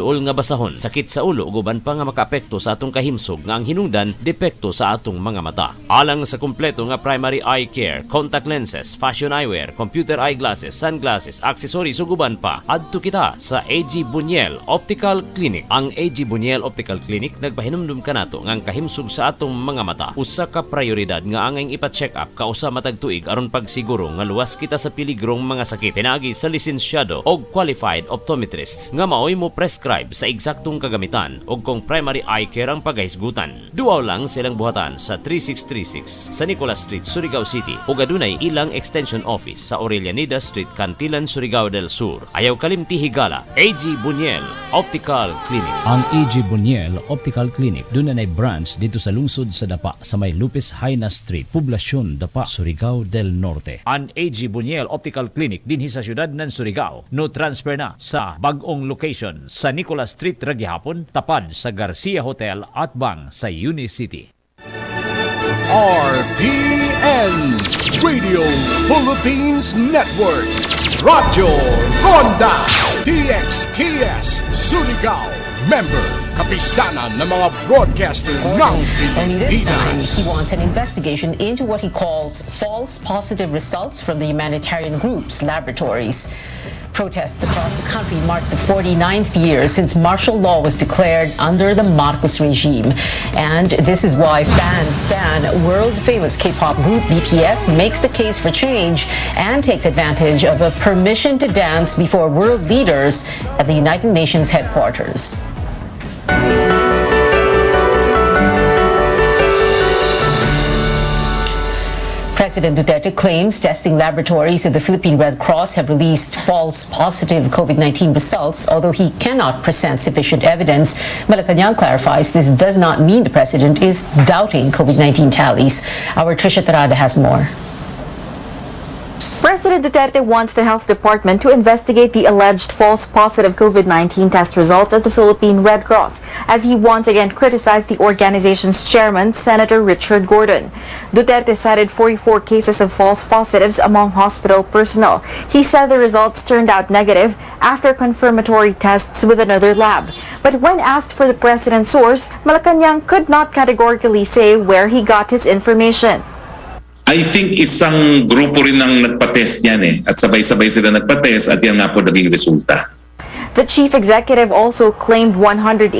Ul nga basahon, sakit sa ulo ug uban pa nga makaapekto sa atong kahimsog nga ang hinungdan depekto sa atong mga mata. Alang sa kumpleto nga primary eye care, contact lenses, fashion eyewear, computer eyeglasses, sunglasses, accessories ug uban pa, adto kita sa AG Buñuel Optical Clinic. Ang AG Buñuel Optical Clinic nagpahinumdum kanato nga ang kahimsog sa atong mga mata usa ka prioridad nga angay ipa-check up kausa matag tuig aron pagsiguro nga luwas kita sa piligrong mga sakit. Pinaagi sa lisensyado og qualified optometrists nga maoy mo prescribe sa eksaktong kagamitan o kung primary eye care ang paghisgutan. Duaw lang silang buhatan sa 3636 sa Nicolas Street, Surigao City ug adunay ilang extension office sa Aurelianida Street, Cantilan, Surigao del Sur. Ayaw kalimti higala, AG Buñuel Optical Clinic. Ang AG Buñuel Optical Clinic doon na branch dito sa lungsod sa Dapa sa may Lupis Haina Street, Poblasyon Dapa, Surigao del Norte. Ang AG Buñuel Optical Clinic dinhi sa syudad ng Surigao. No transfer na sa bagong location sa Nicolas Street, Ragyahapon, tapad sa Garcia Hotel at Bang sa Unicity. RPN Radio Philippines Network Radyo Ronda DXKS Surigao. Member, kapisanan ng mga broadcaster ng Only this time, he Pilipinas. wants an investigation into what he calls false positive results from the humanitarian group's laboratories. Protests across the country mark the 49th year since martial law was declared under the Marcos regime. And this is why fans stan world-famous K-pop group BTS makes the case for change and takes advantage of a permission to dance before world leaders at the United Nations headquarters. President Duterte claims testing laboratories at the Philippine Red Cross have released false positive COVID-19 results, although he cannot present sufficient evidence. Malacanang clarifies this does not mean the president is doubting COVID-19 tallies. Our Trisha Tarada has more. President Duterte wants the Health Department to investigate the alleged false positive COVID-19 test results at the Philippine Red Cross, as he once again criticized the organization's chairman, Senator Richard Gordon. Duterte cited 44 cases of false positives among hospital personnel. He said the results turned out negative after confirmatory tests with another lab. But when asked for the president's source, Malacanang could not categorically say where he got his information. I think isang grupo rin ang nagpa-test niyan at sabay-sabay sila nagpa-test at yan nga po naging resulta. The chief executive also claimed 187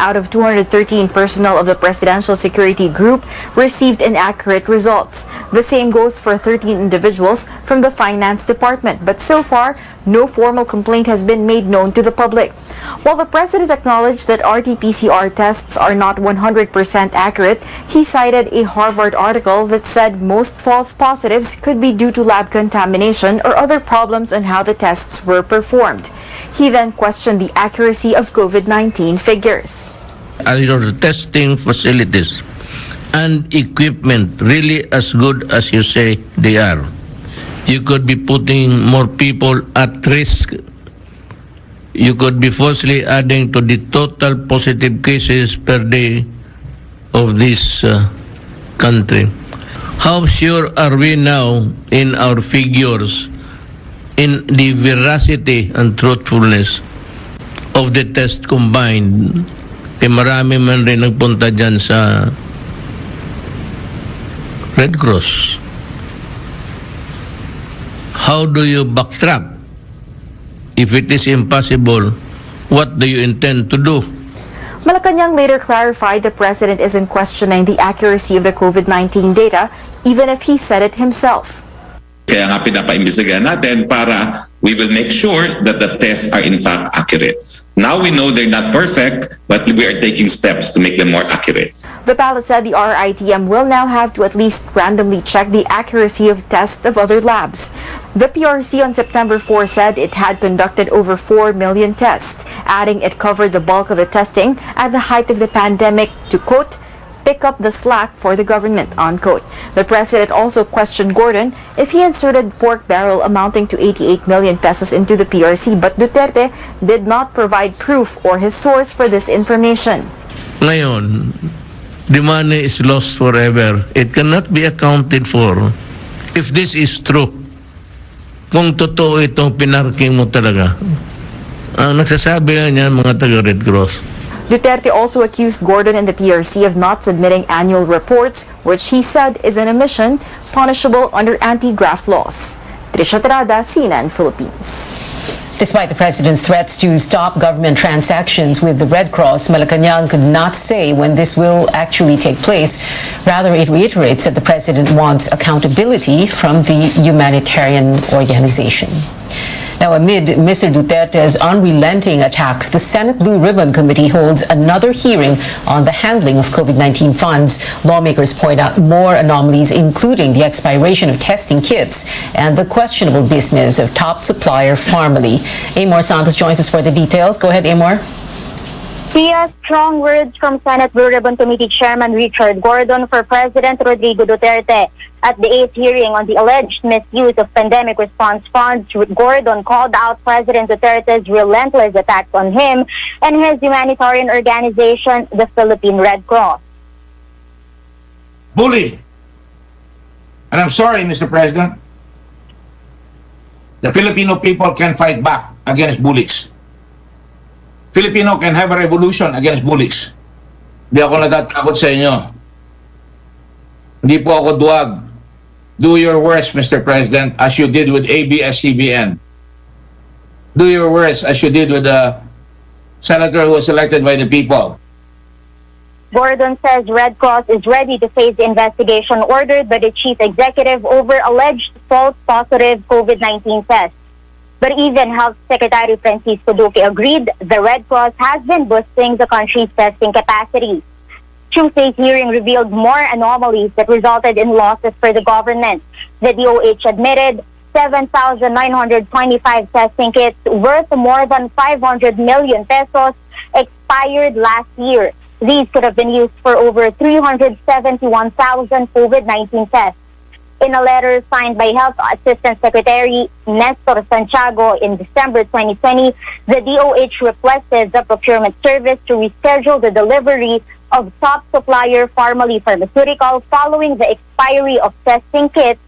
out of 213 personnel of the Presidential Security Group received inaccurate results. The same goes for 13 individuals from the Finance Department, but so far, no formal complaint has been made known to the public. While the President acknowledged that RT-PCR tests are not 100% accurate, he cited a Harvard article that said most false positives could be due to lab contamination or other problems on how the tests were performed. He then questioned the accuracy of COVID-19 figures. Are your testing facilities and equipment really as good as you say they are? You could be putting more people at risk. You could be falsely adding to the total positive cases per day of this country. How sure are we now in our figures, in the veracity and truthfulness of the test combined? Marami man rin nagpunta dyan sa Red Cross. How do you backtrack? If it is impossible, what do you intend to do? Malacanang later clarified the president isn't questioning the accuracy of the COVID-19 data, even if he said it himself. Kaya nga pinapaimbestigahan natin para we will make sure that the tests are in fact accurate. Now we know they're not perfect, but we are taking steps to make them more accurate. The palace said the RITM will now have to at least randomly check the accuracy of tests of other labs. The PRC on September 4 said it had conducted over 4 million tests, adding it covered the bulk of the testing at the height of the pandemic to, quote, pick up the slack for the government, unquote. The president also questioned Gordon if he inserted pork barrel amounting to 88 million pesos into the PRC, but Duterte did not provide proof or his source for this information. Ngayon, the money is lost forever. It cannot be accounted for. If this is true, kung totoo itong pinarking mo talaga, Ang nagsasabi lang niyan mga taga Red Cross. Duterte also accused Gordon and the PRC of not submitting annual reports, which he said is an omission punishable under anti-graft laws. Trisha Terada, CNN, Philippines. Despite the president's threats to stop government transactions with the Red Cross, Malacanang could not say when this will actually take place. Rather, it reiterates that the president wants accountability from the humanitarian organization. Now, amid Mr. Duterte's unrelenting attacks, the Senate Blue Ribbon Committee holds another hearing on the handling of COVID-19 funds. Lawmakers point out more anomalies, including the expiration of testing kits and the questionable business of top supplier Pharmaly. Amor Santos joins us for the details. Go ahead, Amor. Pia, strong words from Senate Blue Ribbon Committee Chairman Richard Gordon for President Rodrigo Duterte. At the 8th hearing on the alleged misuse of pandemic response funds, Gordon called out President Duterte's relentless attacks on him and his humanitarian organization, the Philippine Red Cross. Bully. And I'm sorry, Mr. President. The Filipino people can fight back against bullies. Filipino can have a revolution against bullies. Hindi ako natatakot sa inyo. Hindi po ako duwag. Do your worst, Mr. President, as you did with ABS-CBN. Do your worst as you did with the senator who was elected by the people. Gordon says Red Cross is ready to face the investigation ordered by the chief executive over alleged false positive COVID-19 tests. But even Health Secretary Francisco Duque agreed the Red Cross has been boosting the country's testing capacity. Tuesday's hearing revealed more anomalies that resulted in losses for the government. The DOH admitted 7,925 testing kits worth more than 500 million pesos expired last year. These could have been used for over 371,000 COVID-19 tests. In a letter signed by Health Assistant Secretary Nestor Santiago in December 2020, the DOH requested the procurement service to reschedule the delivery of top supplier Pharmaly Pharmaceutical following the expiry of testing kits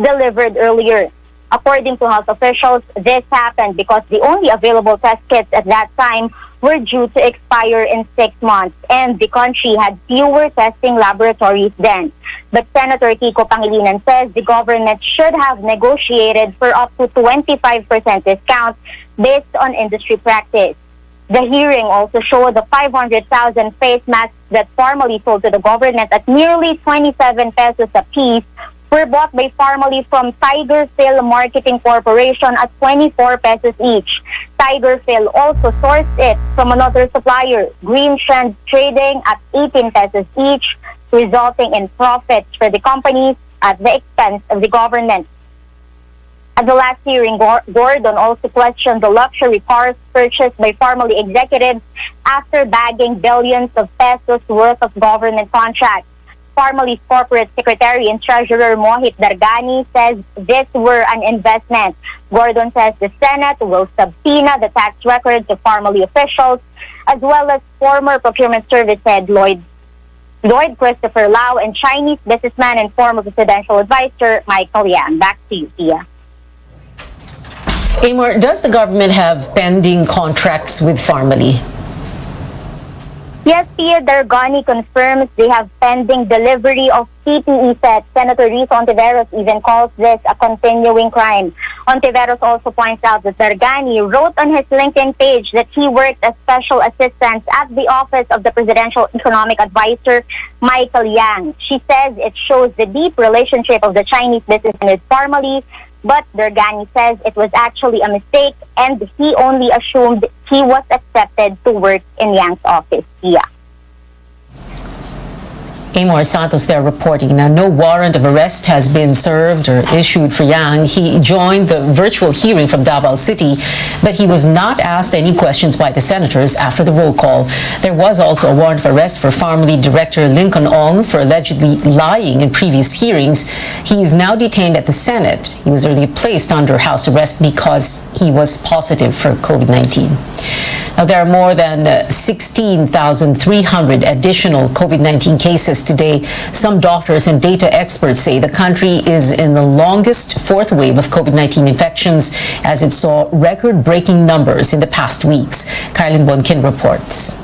delivered earlier. According to health officials, this happened because the only available test kits at that time were due to expire in 6 months, and the country had fewer testing laboratories then. But Senator Kiko Pangilinan says the government should have negotiated for up to 25% discount based on industry practice. The hearing also showed the 500,000 face masks that Pharmaly sold to the government at nearly 27 pesos a piece were bought by Pharmaly from Tiger Phil Marketing Corporation at 24 pesos each. Tiger Phil also sourced it from another supplier, Green Trend Trading, at 18 pesos each, resulting in profits for the companies at the expense of the government. At the last hearing, Gordon also questioned the luxury cars purchased by Pharmaly executives after bagging billions of pesos worth of government contracts. Pharmaly's corporate secretary and treasurer Mohit Dargani says this were an investment. Gordon says the Senate will subpoena the tax records of Pharmaly officials as well as former procurement service head Lloyd Christopher Lau and Chinese businessman and former presidential advisor Michael Yang. Back to you, Pia. Amor, does the government have pending contracts with Pharmaly? Yes, Pia, Dargani confirms they have pending delivery of PPE sets. Senator Honteveros even calls this a continuing crime. Honteveros also points out that Dargani wrote on his LinkedIn page that he worked as special assistant at the office of the Presidential Economic Advisor, Michael Yang. She says it shows the deep relationship of the Chinese businessman with Pharmaly, but Dargani says it was actually a mistake and he only assumed he was accepted to work in Yang's office. Yeah. Amor Santos there reporting. Now, no warrant of arrest has been served or issued for Yang. He joined the virtual hearing from Davao City, but he was not asked any questions by the senators after the roll call. There was also a warrant of arrest for Pharmaly Director Lincoln Ong for allegedly lying in previous hearings. He is now detained at the Senate. He was earlier placed under house arrest because he was positive for COVID-19. Now, There are more than 16,300 additional COVID-19 cases today. Some doctors and data experts say the country is in the longest fourth wave of COVID-19 infections as it saw record-breaking numbers in the past weeks. Carlin Bonkin reports.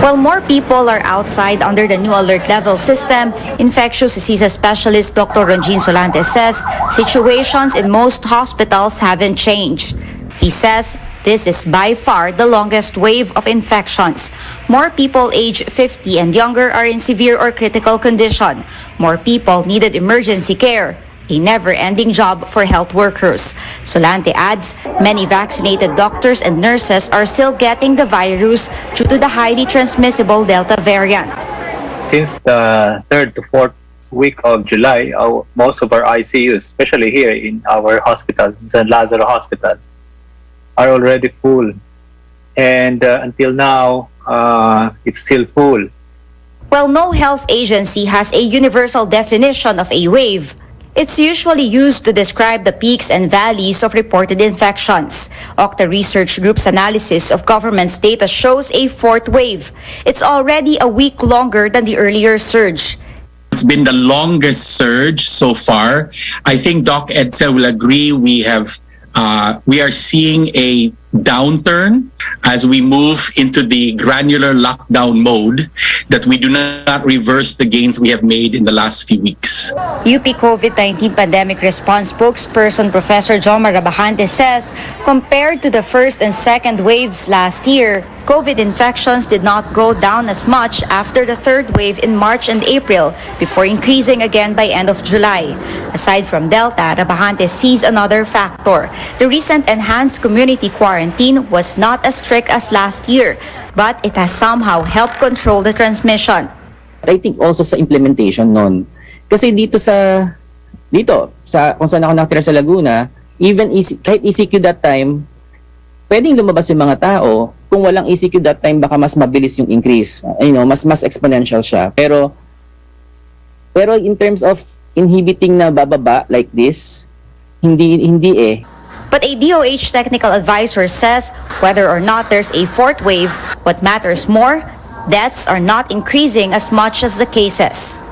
While more people are outside under the new alert level system, infectious diseases specialist Dr. Ronjin Solante says situations in most hospitals haven't changed. He says this is by far the longest wave of infections. More people aged 50 and younger are in severe or critical condition. More people needed emergency care. A never-ending job for health workers. Solante adds, many vaccinated doctors and nurses are still getting the virus due to the highly transmissible Delta variant. Since the 3rd to 4th week of July, most of our ICUs, especially here in our hospital, San Lazaro Hospital, are already full. And until now, it's still full. While no health agency has a universal definition of a wave, it's usually used to describe the peaks and valleys of reported infections. Octa Research Group's analysis of government's data shows a fourth wave. It's already a week longer than the earlier surge. It's been the longest surge so far. I think Doc Edsel will agree we are seeing a downturn as we move into the granular lockdown mode, that we do not reverse the gains we have made in the last few weeks. UP COVID-19 pandemic response spokesperson Professor Jomar Rabahante says, compared to the first and second waves last year, COVID infections did not go down as much after the third wave in March and April, before increasing again by end of July. Aside from Delta, Rabahante sees another factor. The recent enhanced community quarantine was not as strict as last year, but it has somehow helped control the transmission. I think also sa implementation nun. Kasi dito sa kung saan ako nakatira sa Laguna, even kahit ECQ that time, pwedeng lumabas yung mga tao. Kung walang ECQ that time, baka mas mabilis yung increase. Mas exponential siya. Pero in terms of inhibiting na bababa like this, hindi eh. But a DOH technical advisor says whether or not there's a fourth wave, what matters more, deaths are not increasing as much as the cases.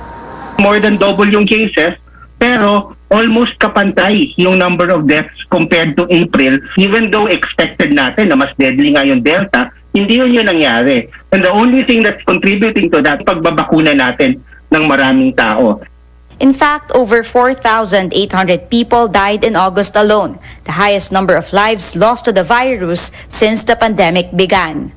More than double yung cases, pero almost kapantay yung number of deaths compared to April. Even though expected natin na mas deadly nga yung Delta, hindi yun nangyari. And the only thing that's contributing to that, pagbabakuna natin ng maraming tao. In fact, over 4,800 people died in August alone, the highest number of lives lost to the virus since the pandemic began.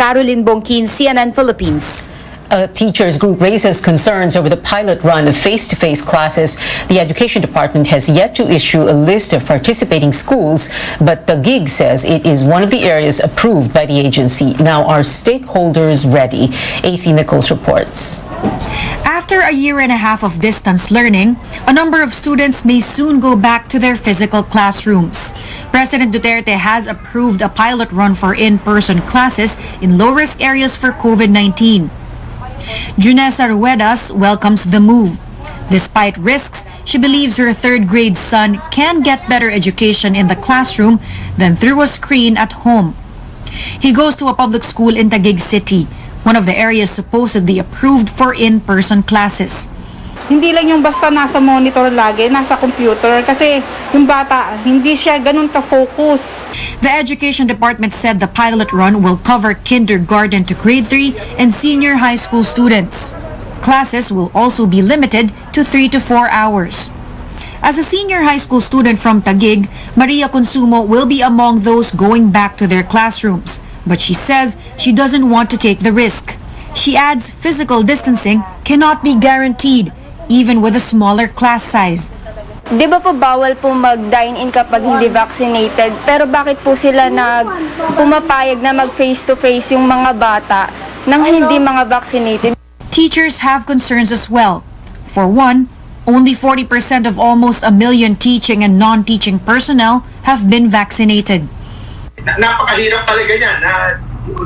Caroline Bongkin, CNN Philippines. A teachers group raises concerns over the pilot run of face-to-face classes. The Education Department has yet to issue a list of participating schools, but the gig says it is one of the areas approved by the agency. Now, are stakeholders ready? AC Nichols reports. After a year and a half of distance learning, a number of students may soon go back to their physical classrooms. President Duterte has approved a pilot run for in-person classes in low-risk areas for COVID-19. Junessa Ruedas welcomes the move. Despite risks, she believes her third-grade son can get better education in the classroom than through a screen at home. He goes to a public school in Taguig City, one of the areas supposedly approved for in-person classes. Hindi lang yung basta nasa monitor lagi, nasa computer, kasi yung bata, hindi siya ganun ka-focus. The Education Department said the pilot run will cover kindergarten to grade 3 and senior high school students. Classes will also be limited to 3 to 4 hours. As a senior high school student from Taguig, Maria Consumo will be among those going back to their classrooms. But she says she doesn't want to take the risk. She adds physical distancing cannot be guaranteed, even with a smaller class size. Di ba po bawal po mag-dine-in kapag hindi vaccinated? Pero bakit po sila pumapayag na mag-face-to-face yung mga bata nang hindi mga vaccinated? Teachers have concerns as well. For one, only 40% of almost 1 million teaching and non-teaching personnel have been vaccinated. Napakahirap talaga yan.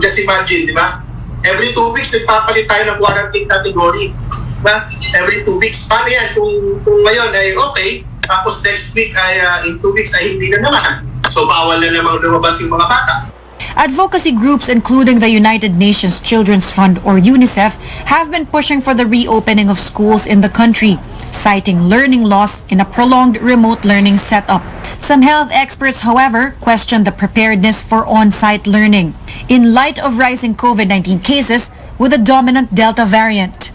Just imagine, di ba? Every 2 weeks, nagpapalit tayo ng quarantine category. Diba? Every 2 weeks. Paano yan? Kung ngayon ay okay, tapos next week ay in 2 weeks ay hindi na naman. So bawal na namang lumabas yung mga bata. Advocacy groups including the United Nations Children's Fund or UNICEF have been pushing for the reopening of schools in the country, citing learning loss in a prolonged remote learning setup. Some health experts, however, question the preparedness for on-site learning in light of rising COVID-19 cases with a dominant Delta variant.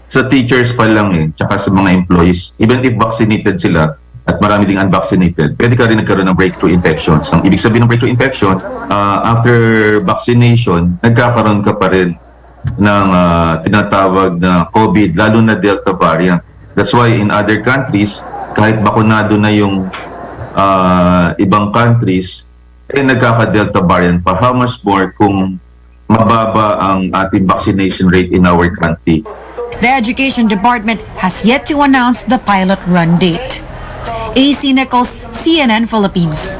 Sa teachers pa lang tsaka sa mga employees, even if vaccinated sila at marami ding unvaccinated, pwede ka rin nagkaroon ng breakthrough infections. Ang ibig sabihin ng breakthrough infection, after vaccination, nagkakaroon ka pa rin ng tinatawag na COVID, lalo na Delta variant. That's why in other countries, kahit bakunado na yung ibang countries, nagkaka-Delta variant pa. How much more kung mababa ang ating vaccination rate in our country? The Education Department has yet to announce the pilot run date. AC Nichols, CNN Philippines.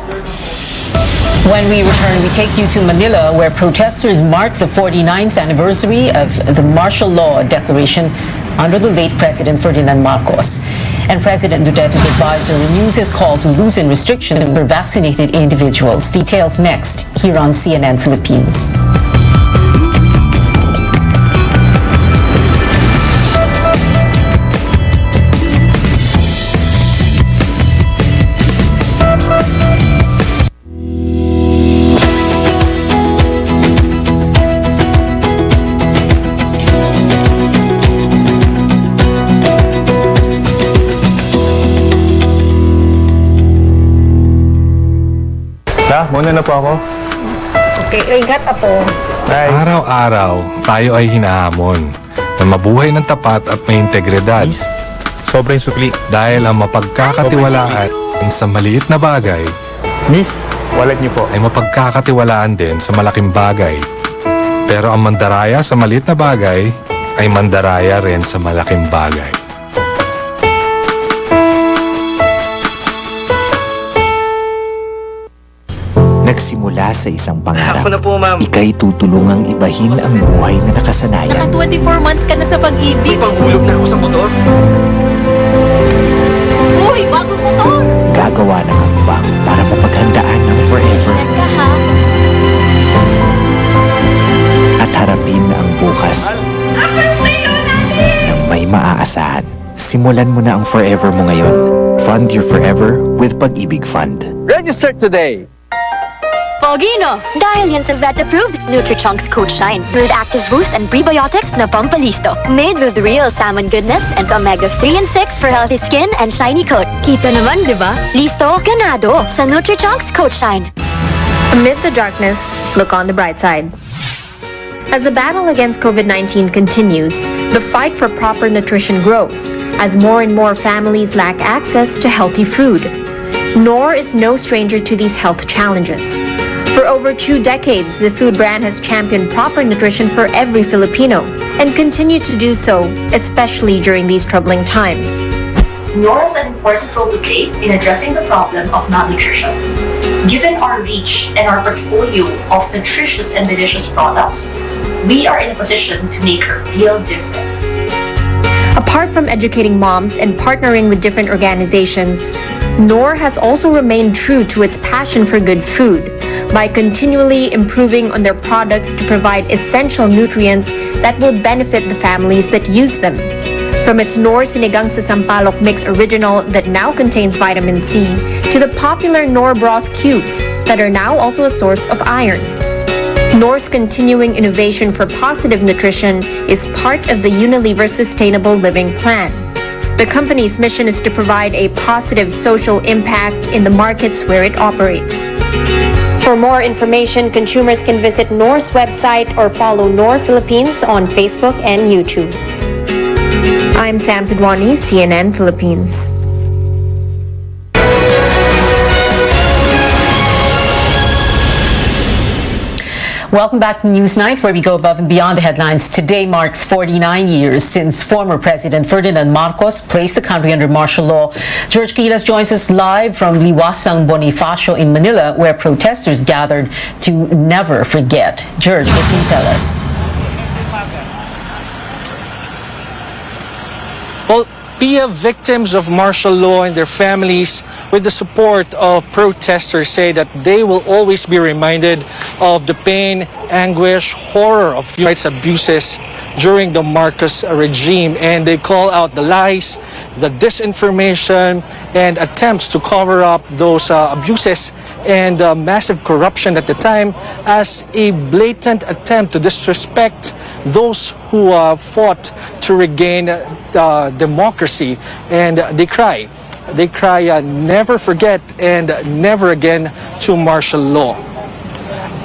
When we return, we take you to Manila, where protesters mark the 49th anniversary of the martial law declaration under the late President Ferdinand Marcos. And President Duterte's advisor renews his call to loosen restrictions for vaccinated individuals. Details next here on CNN Philippines. Muna na po ako. Okay, ingat apo. Araw-araw, tayo ay hinahamon na mabuhay ng tapat at may integridad. Sobrang sukli. Dahil ang mapagkakatiwalaan sa maliit na bagay, Miss, wallet niyo po, ay mapagkakatiwalaan din sa malaking bagay. Pero ang mandaraya sa maliit na bagay ay mandaraya rin sa malaking bagay. Nagsimula sa isang pangarap. Ako na po, ma'am. Ika'y tutulungang ibahin ang buhay na nakasanayan. Naka 24 months ka na sa pag-ibig. May panghulog na ako sa motor. Uy, bagong motor! Gagawa ng hakbang para mapaghandaan ng forever. Ingat ka, ha? At harapin ang bukas nang may maaasahan. Simulan mo na ang forever mo ngayon. Fund your forever with Pag-ibig Fund. Register today! Pogino! Dahil yan sa vet-approved Nutri-Chunks Coat Shine with active boost and prebiotics na pampalisto. Made with real salmon goodness and omega-3 and 6 for healthy skin and shiny coat. Kita naman, di ba? Listo, ganado sa Nutri-Chunks Coat Shine. Amid the darkness, look on the bright side. As the battle against COVID-19 continues, the fight for proper nutrition grows as more and more families lack access to healthy food. Knorr is no stranger to these health challenges. For over 2 decades, the food brand has championed proper nutrition for every Filipino and continued to do so, especially during these troubling times. Knorr has an important role to play in addressing the problem of malnutrition. Given our reach and our portfolio of nutritious and delicious products, we are in a position to make a real difference. Apart from educating moms and partnering with different organizations, Knorr has also remained true to its passion for good food by continually improving on their products to provide essential nutrients that will benefit the families that use them. From its Knorr Sinigang sa Sampalok Mix Original that now contains vitamin C, to the popular Knorr Broth Cubes that are now also a source of iron. Knorr's continuing innovation for positive nutrition is part of the Unilever Sustainable Living Plan. The company's mission is to provide a positive social impact in the markets where it operates. For more information, consumers can visit Knorr's website or follow Knorr Philippines on Facebook and YouTube. I'm Sam Tidwani, CNN Philippines. Welcome back to Newsnight, where we go above and beyond the headlines. Today marks 49 years since former President Ferdinand Marcos placed the country under martial law. George Quiles joins us live from Liwasang Bonifacio in Manila, where protesters gathered to never forget. George, what can you tell us? Well, Pia, victims of martial law and their families, with the support of protesters, say that they will always be reminded of the pain, anguish, horror of human rights abuses during the Marcos regime, and they call out the lies, the disinformation, and attempts to cover up those abuses and massive corruption at the time as a blatant attempt to disrespect those who fought to regain democracy. And they cry, never forget and never again to martial law.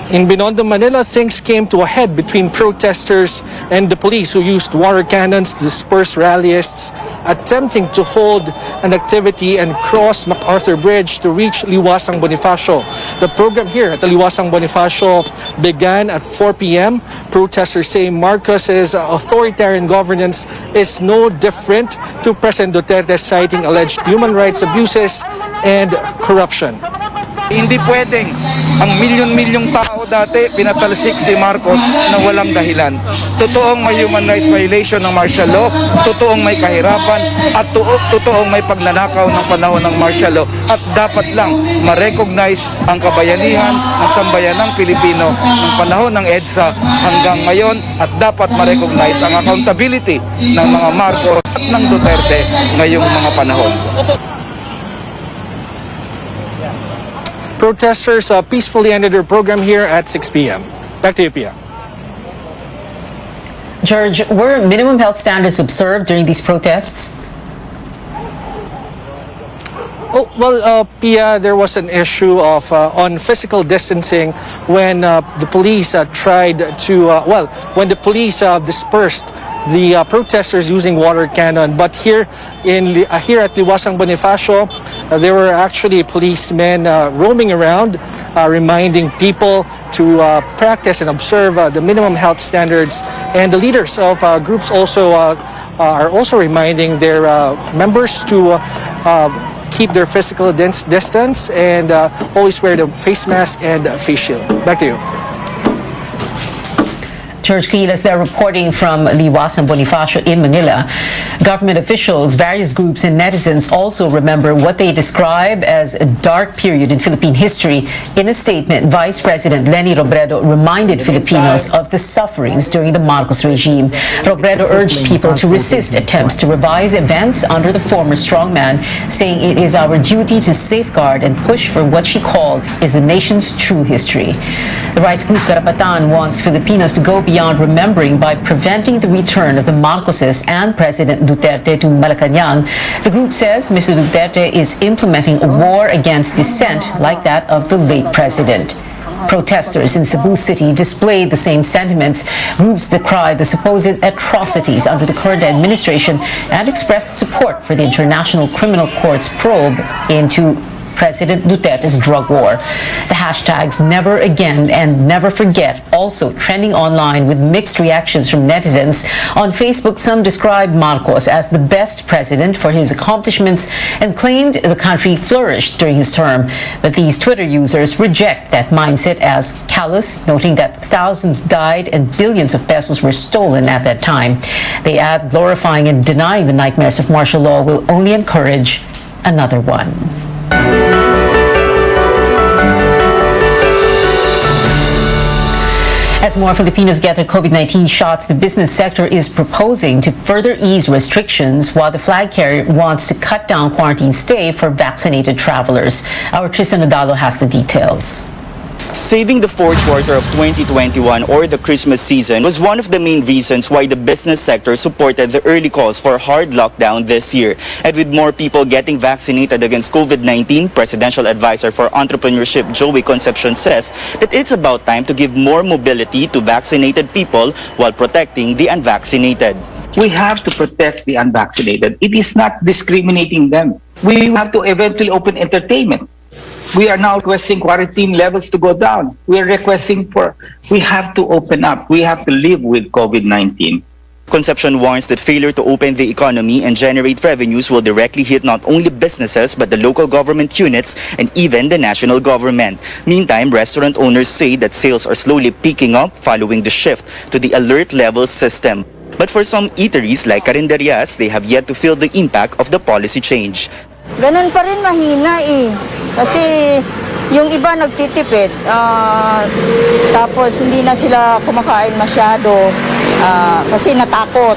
In Binondo, Manila, things came to a head between protesters and the police, who used water cannons to disperse rallyists attempting to hold an activity and cross MacArthur Bridge to reach Liwasang Bonifacio. The program here at the Liwasang Bonifacio began at 4 p.m. Protesters say Marcos's authoritarian governance is no different to President Duterte, citing alleged human rights abuses and corruption. Hindi pwedeng ang milyon-milyong tao dati pinatalsik si Marcos na walang dahilan. Totoong may human rights violation ng martial law, totoong may kahirapan, at totoong may pagnanakaw ng panahon ng martial law. At dapat lang ma-recognize ang kabayanihan ng sambayanang Pilipino ng panahon ng EDSA hanggang ngayon, at dapat ma-recognize ang accountability ng mga Marcos at ng Duterte ngayong mga panahon. Protesters peacefully ended their program here at 6 p.m. Back to you, Pia. George, were minimum health standards observed during these protests? Oh, well, Pia, there was an issue of on physical distancing when the police tried to, when the police dispersed the protesters using water cannon. But here at Liwasang Bonifacio, there were actually policemen roaming around, reminding people to practice and observe the minimum health standards. And the leaders of groups also are also reminding their members to keep their physical distance and always wear the face mask and face shield. Back to you. George Quiles there reporting from Liwasang Bonifacio in Manila. Government officials, various groups, and netizens also remember what they describe as a dark period in Philippine history. In a statement, Vice President Leni Robredo reminded Filipinos of the sufferings during the Marcos regime. Robredo urged people to resist attempts to revise events under the former strongman, saying it is our duty to safeguard and push for what she called is the nation's true history. The rights group Karapatan wants Filipinos to go beyond remembering by preventing the return of the Marcoses and President Duterte to Malacanang. The group says Mr. Duterte is implementing a war against dissent like that of the late president. Protesters in Cebu City displayed the same sentiments. Groups decried the supposed atrocities under the current administration and expressed support for the International Criminal Court's probe into President Duterte's drug war. The hashtags Never Again and Never Forget also trending online with mixed reactions from netizens. On Facebook, some described Marcos as the best president for his accomplishments and claimed the country flourished during his term. But these Twitter users reject that mindset as callous, noting that thousands died and billions of pesos were stolen at that time. They add glorifying and denying the nightmares of martial law will only encourage another one. As more Filipinos get their COVID-19 shots, the business sector is proposing to further ease restrictions while the flag carrier wants to cut down quarantine stay for vaccinated travelers. Our Tristan Nadalo has the details. Saving the fourth quarter of 2021 or the Christmas season was one of the main reasons why the business sector supported the early calls for hard lockdown this year. And with more people getting vaccinated against COVID-19, Presidential Advisor for Entrepreneurship Joey Concepcion says that it's about time to give more mobility to vaccinated people while protecting the unvaccinated. We have to protect the unvaccinated. It is not discriminating them. We have to eventually open entertainment. We are now requesting quarantine levels to go down. We are requesting we have to open up. We have to live with COVID-19. Concepcion warns that failure to open the economy and generate revenues will directly hit not only businesses but the local government units and even the national government. Meantime, restaurant owners say that sales are slowly picking up following the shift to the alert level system. But for some eateries like Carinderias, they have yet to feel the impact of the policy change. Ganun pa rin, mahina eh. Kasi yung iba nagtitipid, tapos hindi na sila kumakain masyado kasi natakot.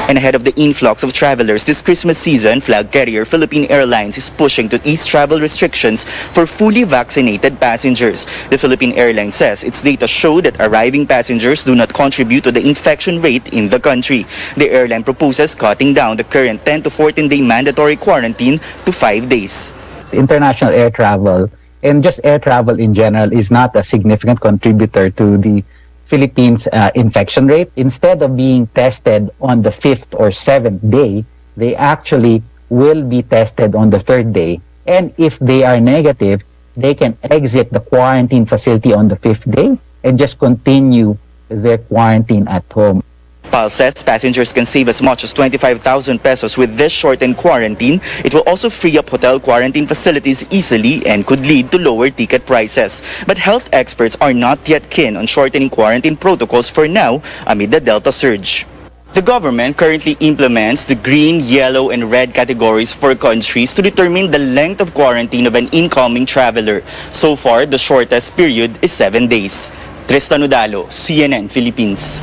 And ahead of the influx of travelers this Christmas season, flag carrier Philippine Airlines is pushing to ease travel restrictions for fully vaccinated passengers. The Philippine Airlines says its data show that arriving passengers do not contribute to the infection rate in the country. The airline proposes cutting down the current 10 to 14-day mandatory quarantine to 5 days. International air travel and just air travel in general is not a significant contributor to the Philippines infection rate. Instead of being tested on the 5th or 7th day, they actually will be tested on the 3rd day. And if they are negative, they can exit the quarantine facility on the 5th day and just continue their quarantine at home. PAL says passengers can save as much as 25,000 pesos with this shortened quarantine. It will also free up hotel quarantine facilities easily and could lead to lower ticket prices. But health experts are not yet keen on shortening quarantine protocols for now amid the Delta surge. The government currently implements the green, yellow, and red categories for countries to determine the length of quarantine of an incoming traveler. So far, the shortest period is 7 days. Tristan Udalo, CNN Philippines.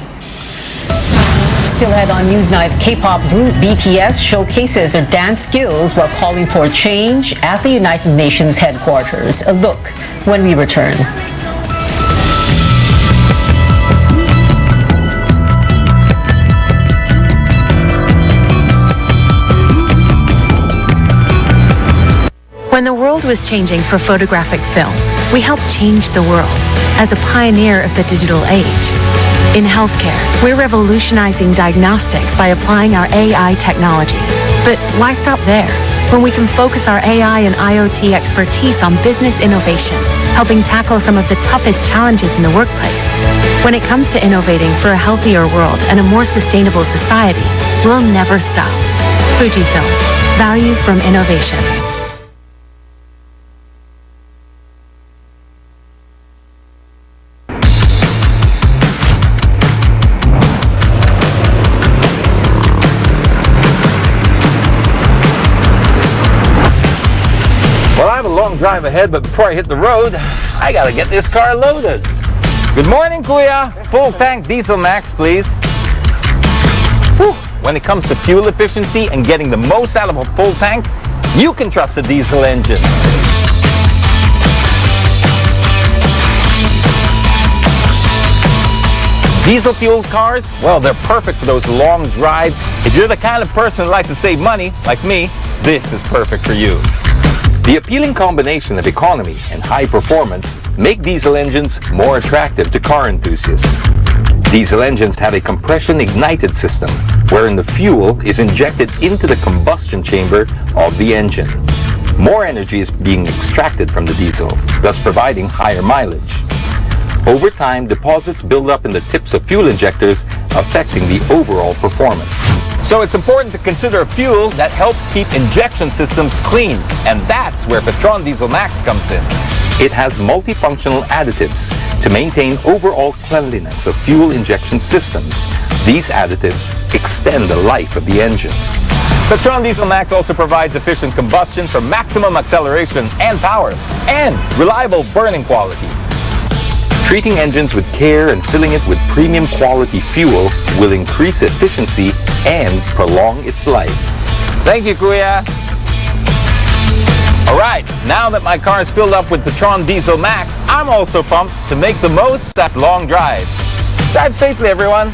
Still ahead on Newsnight, K-pop group BTS showcases their dance skills while calling for change at the United Nations headquarters. A look when we return. When the world was changing for photographic film, we helped change the world as a pioneer of the digital age. In healthcare, we're revolutionizing diagnostics by applying our AI technology. But why stop there? When we can focus our AI and IoT expertise on business innovation, helping tackle some of the toughest challenges in the workplace. When it comes to innovating for a healthier world and a more sustainable society, we'll never stop. Fujifilm, value from innovation. Long drive ahead, but before I hit the road, I gotta get this car loaded. Good morning, Kuya. Full tank diesel max, please. Whew. When it comes to fuel efficiency and getting the most out of a full tank, you can trust a diesel engine. Diesel fueled cars, well, they're perfect for those long drives. If you're the kind of person who likes to save money, like me, this is perfect for you. The appealing combination of economy and high performance make diesel engines more attractive to car enthusiasts. Diesel engines have a compression-ignited system, wherein the fuel is injected into the combustion chamber of the engine. More energy is being extracted from the diesel, thus providing higher mileage. Over time, deposits build up in the tips of fuel injectors, affecting the overall performance. So it's important to consider a fuel that helps keep injection systems clean, and that's where Petron Diesel Max comes in. It has multifunctional additives to maintain overall cleanliness of fuel injection systems. These additives extend the life of the engine. Petron Diesel Max also provides efficient combustion for maximum acceleration and power, and reliable burning quality. Treating engines with care and filling it with premium quality fuel will increase efficiency and prolong its life. Thank you, Kuya. All right, now that my car is filled up with Petron Diesel Max, I'm also pumped to make the most of this long drive. Drive safely, everyone.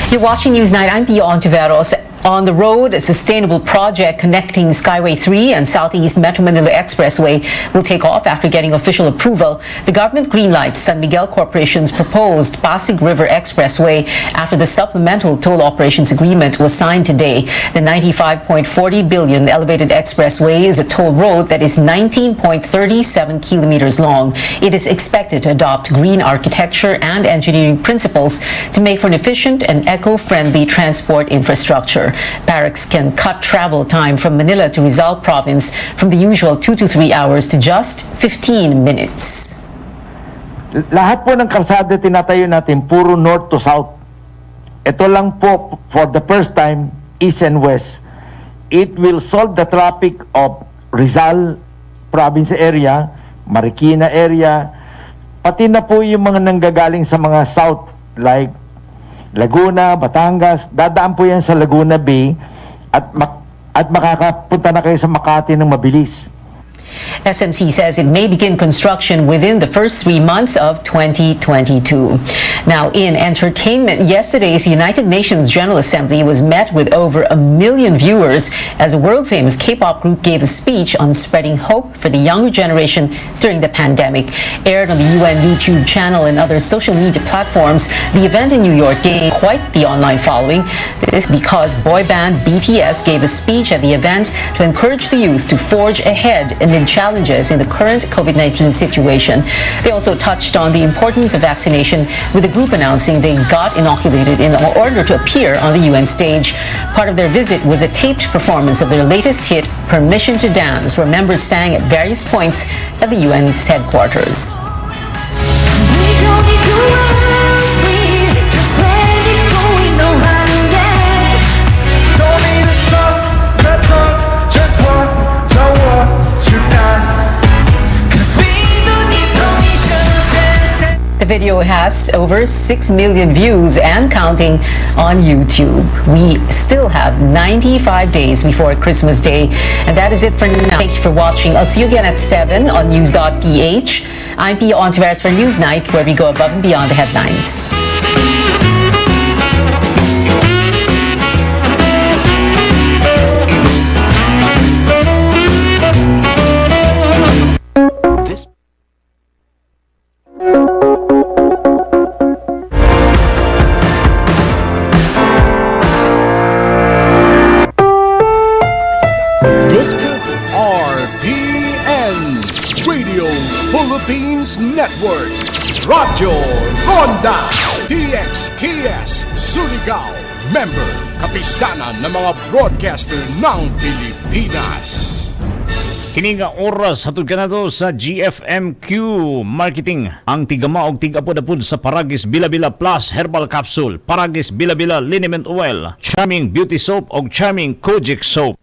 You're watching Newsnight. I'm Pia Honteveros On the road, a sustainable project connecting Skyway 3 and Southeast Metro Manila Expressway will take off after getting official approval. The government greenlights San Miguel Corporation's proposed Pasig River Expressway after the supplemental toll operations agreement was signed today. The 95.40 billion elevated expressway is a toll road that is 19.37 kilometers long. It is expected to adopt green architecture and engineering principles to make for an efficient and eco-friendly transport infrastructure. Barracks can cut travel time from Manila to Rizal Province from the usual 2 to 3 hours to just 15 minutes. Lahat po ng kalsada tinatayo natin, puro north to south. Ito lang po, for the first time, east and west. It will solve the traffic of Rizal Province area, Marikina area, pati na po yung mga nanggagaling sa mga south, like Laguna, Batangas, dadaan po yan sa Laguna Bay at makakapunta na kayo sa Makati ng mabilis. SMC says it may begin construction within the first 3 months of 2022. Now, in entertainment, yesterday's United Nations General Assembly was met with over 1 million viewers as a world-famous K-pop group gave a speech on spreading hope for the younger generation during the pandemic. Aired on the UN YouTube channel and other social media platforms, the event in New York gained quite the online following. This because boy band BTS gave a speech at the event to encourage the youth to forge ahead amid challenges in the current COVID-19 situation. They also touched on the importance of vaccination, with the group announcing they got inoculated in order to appear on the UN stage. Part of their visit was a taped performance of their latest hit, Permission to Dance, where members sang at various points at the UN's headquarters. The video has over 6 million views and counting on YouTube. We still have 95 days before Christmas Day. And that is it for now. Thank you for watching. I'll see you again at 7 on news.ph. I'm Pia Honteveros for Newsnight, where we go above and beyond the headlines. RPN Radio Philippines Network, Radyo Ronda DXKS Surigao, member kapisanan ng mga broadcaster ng Pilipinas. Kini nga oras hatod kanado sa GFMQ Marketing ang tigamaog tigapod-apod sa Paragis Bila-Bila Plus Herbal Capsule, Paragis Bila-Bila Liniment Oil, Charming Beauty Soap o Charming Kojic Soap.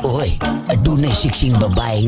Oy, adunay siksing babae nga